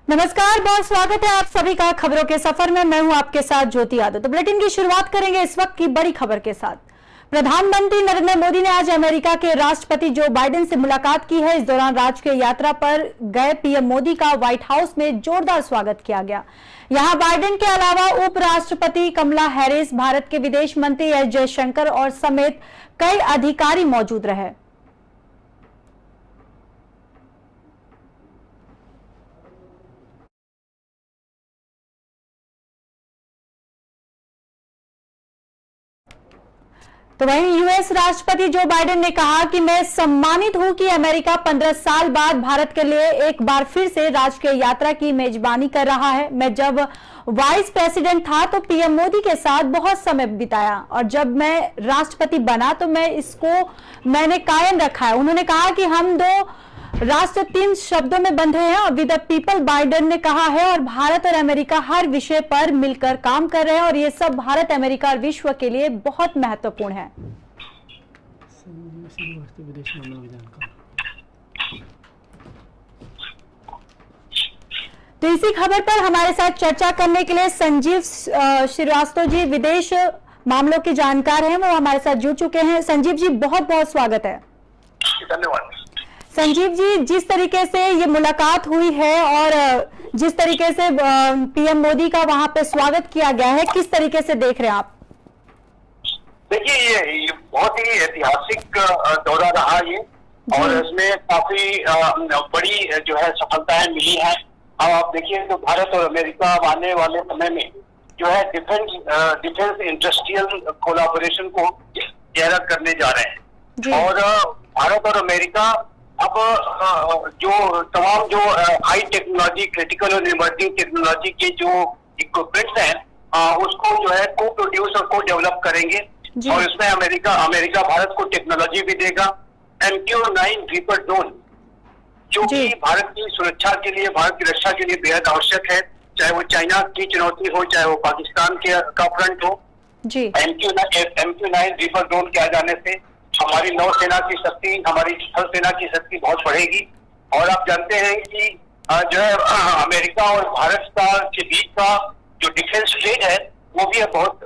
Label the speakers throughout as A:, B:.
A: नमस्कार, बहुत स्वागत है आप सभी का खबरों के सफर में। मैं हूं आपके साथ ज्योति यादव। तो बुलेटिन की शुरुआत करेंगे इस वक्त की बड़ी खबर के साथ। प्रधानमंत्री नरेंद्र मोदी ने आज अमेरिका के राष्ट्रपति जो बाइडेन से मुलाकात की है। इस दौरान राजकीय यात्रा पर गए पीएम मोदी का व्हाइट हाउस में जोरदार स्वागत किया गया। यहां बाइडेन के अलावा उपराष्ट्रपति कमला हैरिस, भारत के विदेश मंत्री एस जयशंकर और समेत कई अधिकारी मौजूद रहे। तो वहीं यूएस राष्ट्रपति जो बाइडेन ने कहा कि मैं सम्मानित हूं कि अमेरिका 15 साल बाद भारत के लिए एक बार फिर से राजकीय यात्रा की मेजबानी कर रहा है। मैं जब वाइस प्रेसिडेंट था तो पीएम मोदी के साथ बहुत समय बिताया और जब मैं राष्ट्रपति बना तो मैंने कायम रखा है। उन्होंने कहा कि हम दो राष्ट्र 3 शब्दों में बंधे हैं और विद द पीपल, बाइडेन ने कहा है। और भारत और अमेरिका हर विषय पर मिलकर काम कर रहे हैं और ये सब भारत, अमेरिका और विश्व के लिए बहुत महत्वपूर्ण है। तो इसी खबर पर हमारे साथ चर्चा करने के लिए संजीव श्रीवास्तव जी, विदेश मामलों के जानकार हैं, वो हमारे साथ जुड़ चुके हैं। संजीव जी, बहुत बहुत स्वागत है।
B: धन्यवाद।
A: संजीव जी, जिस तरीके से ये मुलाकात हुई है और जिस तरीके से पीएम मोदी का वहां पे स्वागत किया गया है, किस तरीके से देख रहे हैं आप?
B: देखिए, ये बहुत ही ऐतिहासिक दौरा रहा ये, और इसमें काफी बड़ी जो है सफलताएं मिली हैं। अब आप देखिए तो भारत और अमेरिका आने वाले समय में जो है डिफेंस इंडस्ट्रियल कोलैबोरेशन को गहरा करने जा रहे हैं। और भारत और अमेरिका अब जो तमाम जो हाई टेक्नोलॉजी, क्रिटिकल और इमर्जिंग टेक्नोलॉजी के जो इक्विपमेंट्स हैं उसको जो है को प्रोड्यूस और को डेवलप करेंगे। और इसमें अमेरिका भारत को टेक्नोलॉजी भी देगा। MQ-9 रीपर ड्रोन जो कि भारत की सुरक्षा के लिए, भारत की रक्षा के लिए बेहद आवश्यक है, चाहे वो चाइना की चुनौती हो, चाहे वो पाकिस्तान का फ्रंट हो। MQ-9 रीपर ड्रोन के आ जाने से हमारी नौसेना की शक्ति, हमारी थल सेना की शक्ति बहुत बढ़ेगी। और आप जानते हैं कि जो है अमेरिका और भारत के बीच का जो डिफेंस ट्रेड है वो भी बहुत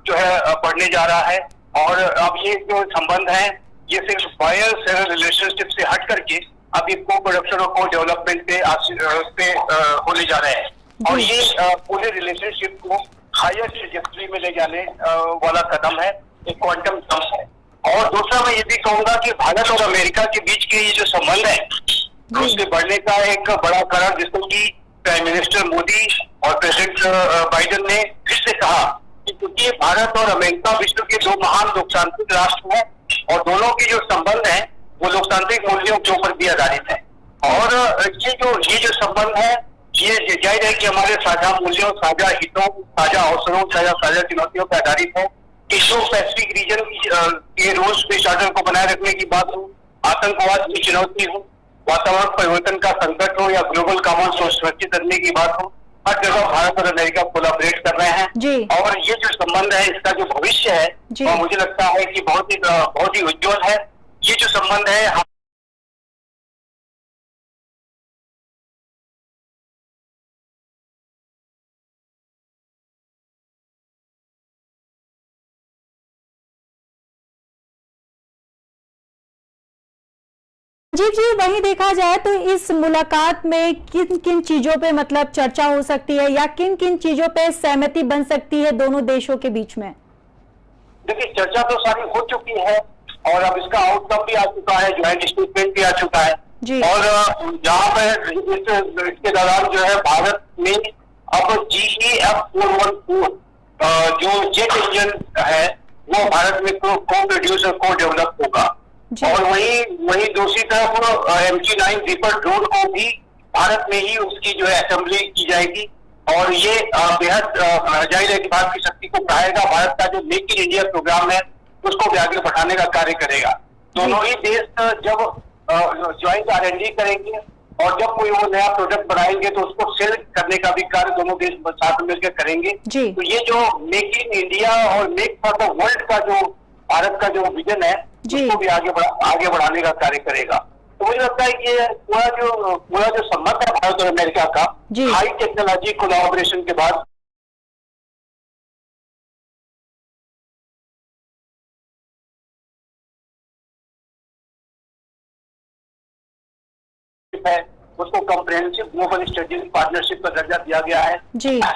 B: जो है बढ़ने जा रहा है। और अब ये जो संबंध है ये सिर्फ बायर रिलेशनशिप से हट करके अब ये को प्रोडक्शन और को डेवलपमेंट पे होने जा रहे हैं। और ये पूरे रिलेशनशिप को हायर ट्रेजेक्टरी में ले जाने वाला कदम है, एक क्वांटम जंप है। और दूसरा मैं ये भी कहूंगा कि भारत और अमेरिका के बीच के ये जो संबंध है उसके बढ़ने का एक बड़ा कारण, जिसको कि प्राइम मिनिस्टर मोदी और प्रेसिडेंट बाइडेन ने फिर से कहा कि क्योंकि भारत और अमेरिका विश्व के 2 महान लोकतांत्रिक राष्ट्र हैं और दोनों के जो संबंध है वो लोकतांत्रिक मूल्यों के ऊपर भी आधारित है। और ये जो संबंध है ये जाहिर है कि हमारे साझा मूल्यों, साझा हितों, साझा अवसरों, साझा चुनौतियों पर आधारित है। इंडो पैसिफिक रीजन के रूल्स बेस्ड ऑर्डर को बनाए रखने की बात हो, आतंकवाद की चुनौती हो, वातावरण परिवर्तन का संकट हो या ग्लोबल कॉमन सोर्स सुरक्षित करने की बात हो, हर जगह भारत और अमेरिका कोलैबोरेट कर रहे हैं। और ये जो संबंध है इसका जो भविष्य है वो मुझे लगता है कि बहुत ही उज्ज्वल है। ये जो संबंध है
A: जी, वहीं देखा जाए तो इस मुलाकात में किन किन चीजों पे मतलब चर्चा हो सकती है या किन किन चीजों पे सहमति बन सकती है दोनों देशों के बीच में?
B: देखिए, चर्चा तो सारी हो चुकी है और अब इसका आउटकम भी आ चुका है, ज्वाइंट स्टेटमेंट भी आ चुका है। और जहाँ पे इसके दौरान जो है भारत में अब GEF-414 जो जेट इंजन है वो भारत में को प्रोड्यूस और को डेवलप होगा। और वही दूसरी तरफ MQ-9 रीपर ड्रोन को भी भारत में ही उसकी जो है असेंबली की जाएगी। और ये बेहद जाहिर है कि भारत की शक्ति को बढ़ाएगा, भारत का जो मेक इन इंडिया प्रोग्राम है उसको भी आगे बढ़ाने का कार्य करेगा। दोनों ही देश जब ज्वाइंट R&D करेंगे और जब कोई वो नया प्रोडक्ट बनाएंगे तो उसको सेल करने का भी कार्य दोनों देश साथ मिलकर करेंगे। तो ये जो मेक इन इंडिया और मेक फॉर द वर्ल्ड का जो भारत का जो विजन है उसको भी आगे बढ़ाने का कार्य करेगा। तो मुझे लगता है कि ये पूरा जो संबंध है भारत और अमेरिका का हाई टेक्नोलॉजी कोलैबोरेशन के बाद है, उसको कॉम्प्रिहेंसिव ग्लोबल स्ट्रेटेजिक पार्टनरशिप का दर्जा दिया गया है।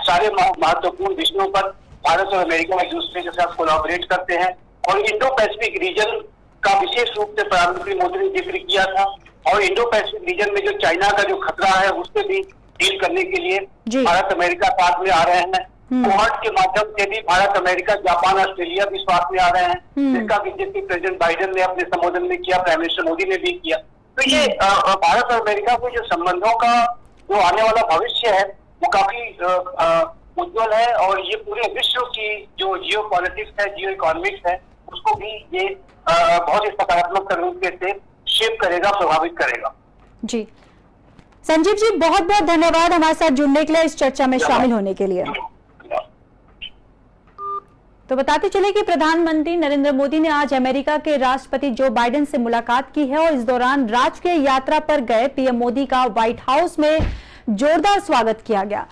B: सारे महत्वपूर्ण विषयों पर भारत और अमेरिका एक दूसरे के साथ कोलैबोरेट करते हैं और इंडो पैसिफिक रीजन का विशेष रूप से प्रधानमंत्री मोदी ने जिक्र किया था और इंडो पैसिफिक रीजन में जो चाइना का जो खतरा है उससे भी डील करने के लिए भारत अमेरिका साथ में आ रहे हैं। क्वाड के माध्यम से भी भारत अमेरिका जापान ऑस्ट्रेलिया भी साथ में आ रहे हैं, जिसका बीजेपी प्रेसिडेंट बाइडेन ने अपने संबोधन में किया, प्राइम मिनिस्टर मोदी ने भी किया। तो ये भारत और अमेरिका के जो संबंधों का जो आने वाला भविष्य है वो काफी उज्जवल है और ये पूरे विश्व की जो जियो पॉलिटिक्स है, जियो इकोनॉमिक्स है, उसको भी ये बहुत ही सकारात्मक तरीके से शेप करेगा, प्रभावित करेगा।
A: जी संजीव जी, बहुत बहुत धन्यवाद हमारे साथ जुड़ने के लिए, इस चर्चा में शामिल होने के लिए। तो बताते चले कि प्रधानमंत्री नरेंद्र मोदी ने आज अमेरिका के राष्ट्रपति जो बाइडेन से मुलाकात की है और इस दौरान राजकीय यात्रा पर गए पीएम मोदी का व्हाइट हाउस में जोरदार स्वागत किया गया।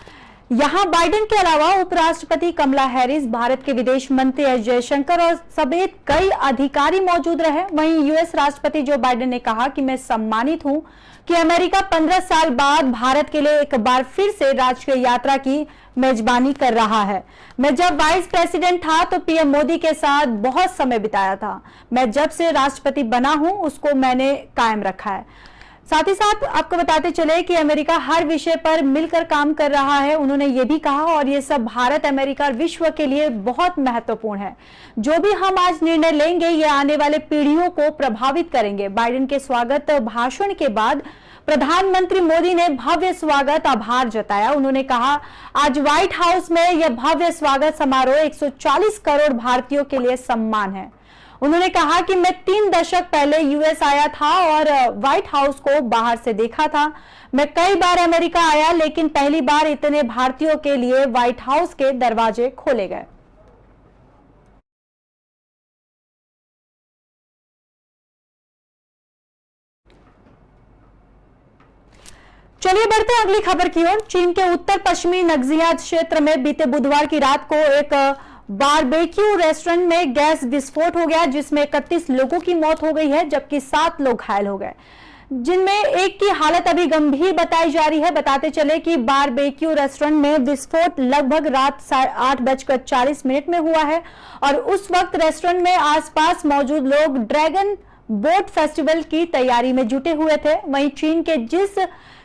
A: यहां बाइडेन के अलावा उपराष्ट्रपति कमला हैरिस, भारत के विदेश मंत्री एस जयशंकर और समेत कई अधिकारी मौजूद रहे। वहीं यूएस राष्ट्रपति जो बाइडेन ने कहा कि मैं सम्मानित हूं कि अमेरिका 15 साल बाद भारत के लिए एक बार फिर से राजकीय यात्रा की मेजबानी कर रहा है। मैं जब वाइस प्रेसिडेंट था तो पीएम मोदी के साथ बहुत समय बिताया था। मैं जब से राष्ट्रपति बना हूं उसको मैंने कायम रखा है। साथ ही साथ आपको बताते चले कि अमेरिका हर विषय पर मिलकर काम कर रहा है, उन्होंने ये भी कहा, और ये सब भारत, अमेरिका और विश्व के लिए बहुत महत्वपूर्ण है। जो भी हम आज निर्णय लेंगे ये आने वाले पीढ़ियों को प्रभावित करेंगे। बाइडेन के स्वागत भाषण के बाद प्रधानमंत्री मोदी ने भव्य स्वागत आभार जताया। उन्होंने कहा आज व्हाइट हाउस में यह भव्य स्वागत समारोह 140 करोड़ भारतीयों के लिए सम्मान है। उन्होंने कहा कि मैं 3 दशक पहले यूएस आया था और व्हाइट हाउस को बाहर से देखा था। मैं कई बार अमेरिका आया लेकिन पहली बार इतने भारतीयों के लिए व्हाइट हाउस के दरवाजे खोले गए। चलिए बढ़ते हैं अगली खबर की ओर। चीन के उत्तर पश्चिमी नगजिया क्षेत्र में बीते बुधवार की रात को एक बारबेक्यू रेस्टोरेंट में गैस विस्फोट हो गया, जिसमें 31 लोगों की मौत हो गई है जबकि 7 लोग घायल हो गए, जिनमें एक की हालत अभी गंभीर बताई जा रही है। बताते चले कि बारबेक्यू रेस्टोरेंट में विस्फोट लगभग रात 8:40 में हुआ है और उस वक्त रेस्टोरेंट में आसपास मौजूद लोग ड्रैगन बोट फेस्टिवल की तैयारी में जुटे हुए थे। वहीं चीन के जिस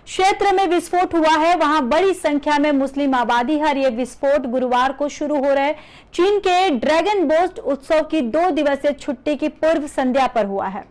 A: क्षेत्र में विस्फोट हुआ है वहां बड़ी संख्या में मुस्लिम आबादी है। ये विस्फोट गुरुवार को शुरू हो रहे चीन के ड्रैगन बोट उत्सव की 2 दिवसीय छुट्टी की पूर्व संध्या पर हुआ है।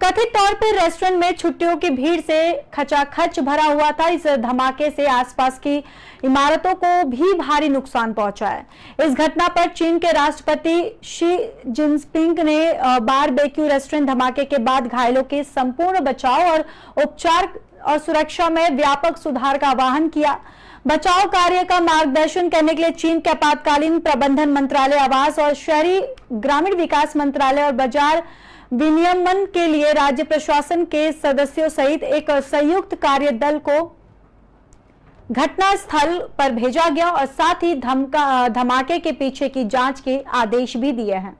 A: कथित तौर पर रेस्टोरेंट में छुट्टियों की भीड़ से खचाखच भरा हुआ था। इस धमाके से आसपास की इमारतों को भी भारी नुकसान पहुंचा है। इस घटना पर चीन के राष्ट्रपति शी जिनपिंग ने बारबेक्यू रेस्टोरेंट धमाके के बाद घायलों के संपूर्ण बचाव और उपचार और सुरक्षा में व्यापक सुधार का आह्वान किया। बचाव कार्य का मार्गदर्शन करने के लिए चीन के आपातकालीन प्रबंधन मंत्रालय, आवास और शहरी ग्रामीण विकास मंत्रालय और बाजार विनियमन के लिए राज्य प्रशासन के सदस्यों सहित एक संयुक्त कार्य दल को घटना स्थल पर भेजा गया और साथ ही धमाके के पीछे की जांच के आदेश भी दिए हैं।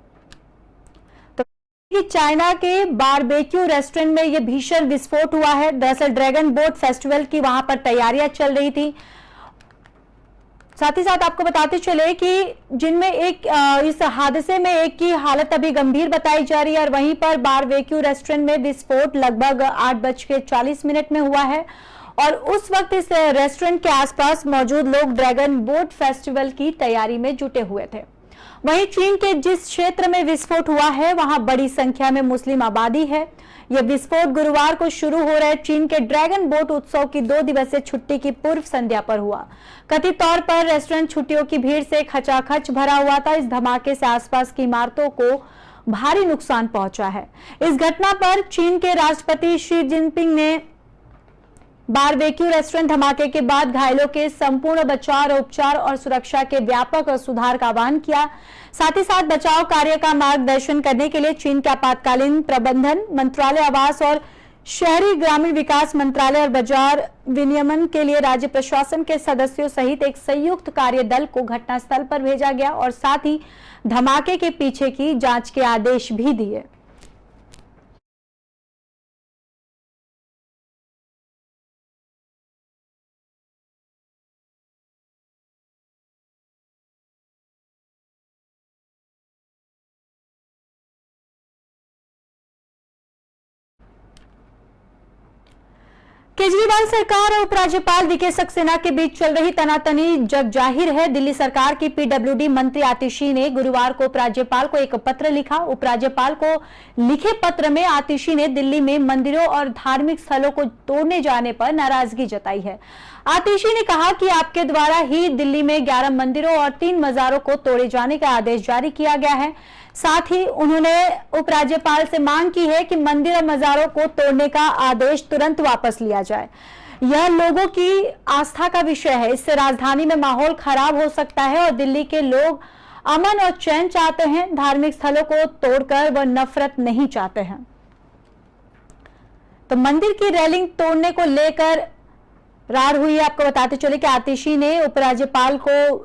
A: कि चाइना के बारबेक्यू रेस्टोरेंट में यह भीषण विस्फोट हुआ है। दरअसल ड्रैगन बोट फेस्टिवल की वहां पर तैयारियां चल रही थी। साथ ही साथ आपको बताते चले कि जिनमें इस हादसे में एक की हालत अभी गंभीर बताई जा रही है और वहीं पर बारबेक्यू रेस्टोरेंट में विस्फोट लगभग 8:40 में हुआ है और उस वक्त इस रेस्टोरेंट के आसपास मौजूद लोग ड्रैगन बोट फेस्टिवल की तैयारी में जुटे हुए थे। वहीं चीन के जिस क्षेत्र में विस्फोट हुआ है वहां बड़ी संख्या में मुस्लिम आबादी है। यह विस्फोट गुरुवार को शुरू हो रहे चीन के ड्रैगन बोट उत्सव की 2 दिवसीय छुट्टी की पूर्व संध्या पर हुआ। कथित तौर पर रेस्टोरेंट छुट्टियों की भीड़ से खचाखच भरा हुआ था। इस धमाके से आसपास की इमारतों को भारी नुकसान पहुंचा है। इस घटना पर चीन के राष्ट्रपति शी जिनपिंग ने बारबेक्यू रेस्टोरेंट धमाके के बाद घायलों के संपूर्ण बचाव, उपचार और सुरक्षा के व्यापक सुधार का आह्वान किया। साथ ही साथ बचाव कार्य का मार्गदर्शन करने के लिए चीन के आपातकालीन प्रबंधन मंत्रालय, आवास और शहरी ग्रामीण विकास मंत्रालय और बाजार विनियमन के लिए राज्य प्रशासन के सदस्यों सहित एक संयुक्त कार्य दल को घटनास्थल पर भेजा गया और साथ ही धमाके के पीछे की जांच के आदेश भी दिए। केजरीवाल सरकार और उपराज्यपाल वीके सक्सेना के बीच चल रही तनातनी जग जाहिर है। दिल्ली सरकार की पीडब्ल्यूडी मंत्री आतिशी ने गुरुवार को उपराज्यपाल को एक पत्र लिखा। उपराज्यपाल को लिखे पत्र में आतिशी ने दिल्ली में मंदिरों और धार्मिक स्थलों को तोड़ने जाने पर नाराजगी जताई है। आतिशी ने कहा कि आपके द्वारा ही दिल्ली में 11 मंदिरों और 3 मजारों को तोड़े जाने का आदेश जारी किया गया है। साथ ही उन्होंने उपराज्यपाल से मांग की है कि मंदिर और मजारों को तोड़ने का आदेश तुरंत वापस लिया जाए। यह लोगों की आस्था का विषय है। इससे राजधानी में माहौल खराब हो सकता है और दिल्ली के लोग अमन और चैन चाहते हैं, धार्मिक स्थलों को तोड़कर वह नफरत नहीं चाहते हैं। तो मंदिर की रेलिंग तोड़ने को लेकर रार हुई। आपको बताते चले कि आतिशी ने उपराज्यपाल को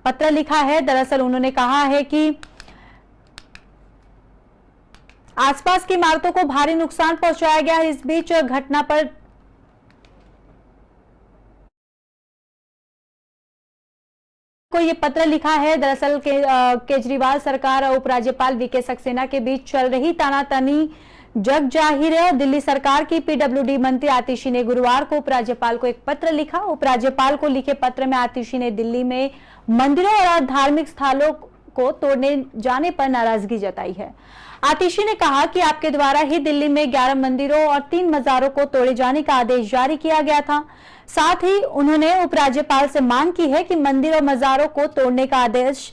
A: पत्र लिखा है। दरअसल उन्होंने कहा है कि आसपास की इमारतों को भारी नुकसान पहुंचाया गया। इस बीच घटना पर को ये पत्र लिखा है। दरअसल केजरीवाल सरकार और उपराज्यपाल वीके सक्सेना के बीच चल रही तनातनी जग जाहिर है। दिल्ली सरकार की पीडब्ल्यूडी मंत्री आतिशी ने गुरुवार को उपराज्यपाल को एक पत्र लिखा। उपराज्यपाल को लिखे पत्र में आतिशी ने दिल्ली में मंदिरों और धार्मिक स्थलों को तोड़ने जाने पर नाराजगी जताई है। आतिशी ने कहा कि आपके द्वारा ही दिल्ली में 11 मंदिरों और 3 मजारों को तोड़े जाने का आदेश जारी किया गया था। साथ ही उन्होंने उपराज्यपाल से मांग की है कि मंदिर और मजारों को तोड़ने का आदेश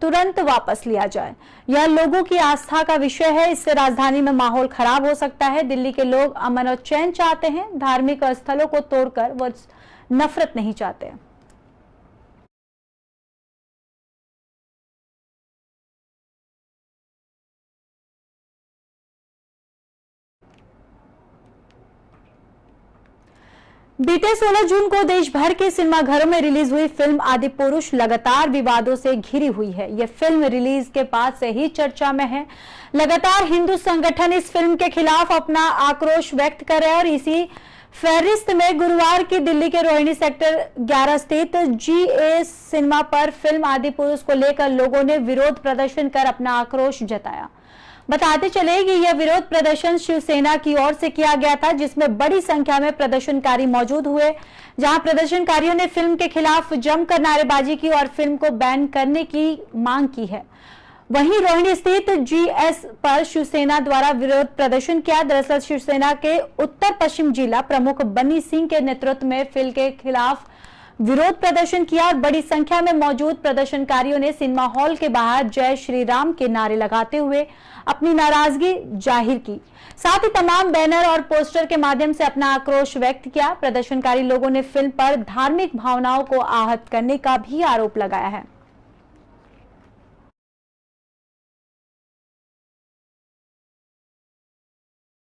A: तुरंत वापस लिया जाए। यह लोगों की आस्था का विषय है। इससे राजधानी में माहौल खराब हो सकता है। दिल्ली के लोग अमन और चैन चाहते हैं, धार्मिक स्थलों को तोड़कर वो नफरत नहीं चाहते। बीते 16 जून को देश भर के सिनेमाघरों में रिलीज हुई फिल्म आदिपुरुष लगातार विवादों से घिरी हुई है। यह फिल्म रिलीज के बाद से ही चर्चा में है। लगातार हिंदू संगठन इस फिल्म के खिलाफ अपना आक्रोश व्यक्त कर रहे हैं और इसी फहरिस्त में गुरुवार की दिल्ली के रोहिणी सेक्टर 11 स्थित GA सिनेमा पर फिल्म आदिपुरुष को लेकर लोगों ने विरोध प्रदर्शन कर अपना आक्रोश जताया। बताते चले कि यह विरोध प्रदर्शन शिवसेना की ओर से किया गया था, जिसमें बड़ी संख्या में प्रदर्शनकारी मौजूद हुए। जहां प्रदर्शनकारियों ने फिल्म के खिलाफ जमकर नारेबाजी की और फिल्म को बैन करने की मांग की है। वहीं रोहिणी स्थित GS पर शिवसेना द्वारा विरोध प्रदर्शन किया। दरअसल शिवसेना के उत्तर पश्चिम जिला प्रमुख बन्नी सिंह के नेतृत्व में फिल्म के खिलाफ विरोध प्रदर्शन किया और बड़ी संख्या में मौजूद प्रदर्शनकारियों ने सिनेमा हॉल के बाहर जय श्री राम के नारे लगाते हुए अपनी नाराजगी जाहिर की। साथ ही तमाम बैनर और पोस्टर के माध्यम से अपना आक्रोश व्यक्त किया। प्रदर्शनकारी लोगों ने फिल्म पर धार्मिक भावनाओं को आहत करने का भी आरोप लगाया है।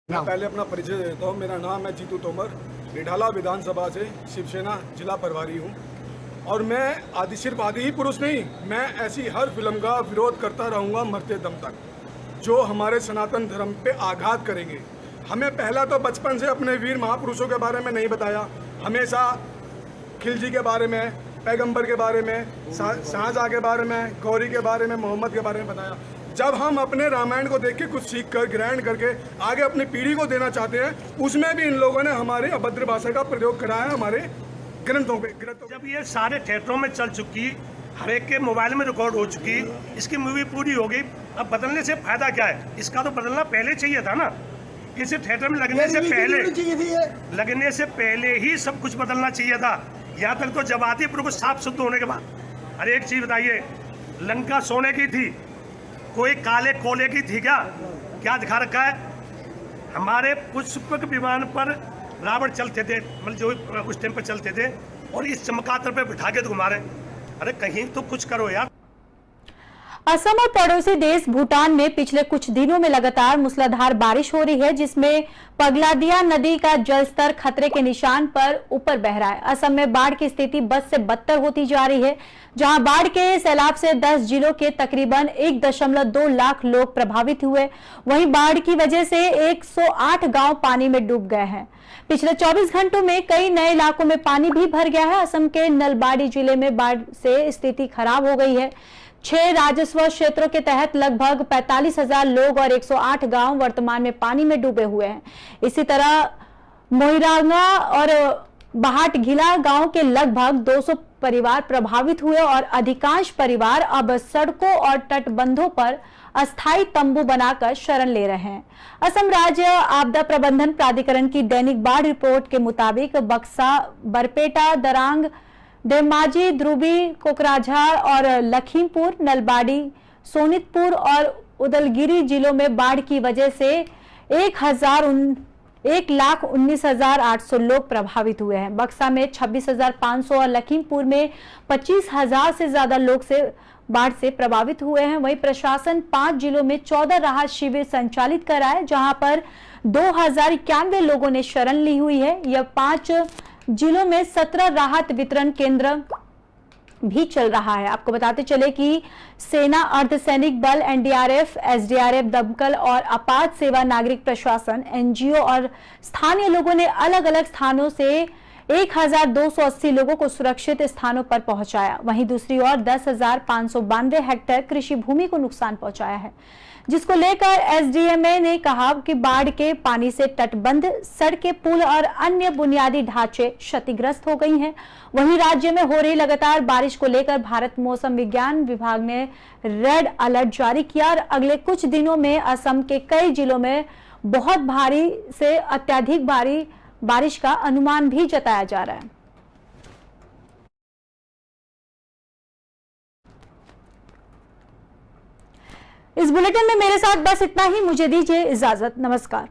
C: मैं पहले अपना परिचय देता हूँ। मेरा नाम है जीतू तोमर, निढाला विधानसभा से शिवसेना जिला प्रभारी हूँ और मैं सिर्फ आदि ही पुरुष नहीं, मैं ऐसी हर फिल्म का विरोध करता रहूँगा मरते दम तक, जो हमारे सनातन धर्म पे आघात करेंगे। हमें पहला तो बचपन से अपने वीर महापुरुषों के बारे में नहीं बताया, हमेशा खिलजी के बारे में, पैगंबर के बारे में, शाहजहाँ के बारे में, गौरी के बारे में, मोहम्मद के बारे में बताया। जब हम अपने रामायण को देख के कुछ सीख कर ग्रहण करके आगे अपनी पीढ़ी को देना चाहते हैं, उसमें भी इन लोगों ने हमारे अभद्र भाषा का प्रयोग करा है हमारे ग्रंथों पे।
D: जब ये सारे थिएटरों में चल चुकी, हर एक के मोबाइल में रिकॉर्ड हो चुकी, इसकी मूवी पूरी हो गई, अब बदलने से फायदा क्या है? इसका तो बदलना पहले चाहिए था ना। इसे थिएटर में लगने से पहले ही सब कुछ बदलना चाहिए था। यहाँ तक तो जब आदिपुरुष को साफ शुद्ध होने के बाद। अरे एक चीज बताइए, लंका सोने की थी, कोई काले कोले की थी क्या? क्या दिखा रखा है? हमारे पुष्पक विमान पर रावण चलते थे, मतलब जो उस टाइम पर चलते थे, और इस चमकादड़ पे बिठा के तो घुमा रहे। अरे कहीं तो कुछ करो यार।
A: असम और पड़ोसी देश भूटान में पिछले कुछ दिनों में लगातार मूसलाधार बारिश हो रही है, जिसमें पगलादिया नदी का जलस्तर खतरे के निशान पर ऊपर बह रहा है। असम में बाढ़ की स्थिति बद से बदतर होती जा रही है, जहां बाढ़ के सैलाब से 10 जिलों के तकरीबन 1.2 लाख लोग प्रभावित हुए। वहीं बाढ़ की वजह से 108 गांव पानी में डूब गए हैं। पिछले 24 घंटों में कई नए इलाकों में पानी भी भर गया है। असम के नलबाड़ी जिले में बाढ़ से स्थिति खराब हो गई है। 6 राजस्व क्षेत्रों के तहत लगभग 45,000 लोग और 108 गांव वर्तमान में पानी में डूबे हुए हैं। इसी तरह मोइरांगा और बहाटगिला गांव के लगभग 200 परिवार प्रभावित हुए और अधिकांश परिवार अब सड़कों और तटबंधों पर अस्थायी तंबू बनाकर शरण ले रहे हैं। असम राज्य आपदा प्रबंधन प्राधिकरण की दैनिक बाढ़ रिपोर्ट के मुताबिक बक्सा, बरपेटा, दरांग, धेमाजी, ध्रुवी, कोकराझार और लखीमपुर, नलबाड़ी, सोनितपुर और उदलगिरी जिलों में बाढ़ की वजह से 1,19,800 लोग प्रभावित हुए हैं। बक्सा में 26,500 और लखीमपुर में 25,000 से ज्यादा लोग बाढ़ से प्रभावित हुए हैं। वहीं प्रशासन 5 जिलों में 14 राहत शिविर संचालित कर रहा है, जहां पर 2,091 लोगों ने शरण ली हुई है। यह 5 जिलों में 17 राहत वितरण केंद्र भी चल रहा है। आपको बताते चले कि सेना, अर्धसैनिक बल, एनडीआरएफ, एसडीआरएफ, दमकल और आपात सेवा, नागरिक प्रशासन, एनजीओ और स्थानीय लोगों ने अलग अलग स्थानों से 1,280 लोगों को सुरक्षित स्थानों पर पहुंचाया। वहीं दूसरी ओर 10,592 हेक्टेयर कृषि भूमि को नुकसान पहुंचाया है, जिसको लेकर एसडीएमए ने कहा कि बाढ़ के पानी से तटबंध, सड़कें, पुल और अन्य बुनियादी ढांचे क्षतिग्रस्त हो गई हैं। वहीं राज्य में हो रही लगातार बारिश को लेकर भारत मौसम विज्ञान विभाग ने रेड अलर्ट जारी किया और अगले कुछ दिनों में असम के कई जिलों में बहुत भारी से अत्यधिक भारी बारिश का अनुमान भी जताया जा रहा है। इस बुलेटिन में मेरे साथ बस इतना ही। मुझे दीजिए इजाजत। नमस्कार।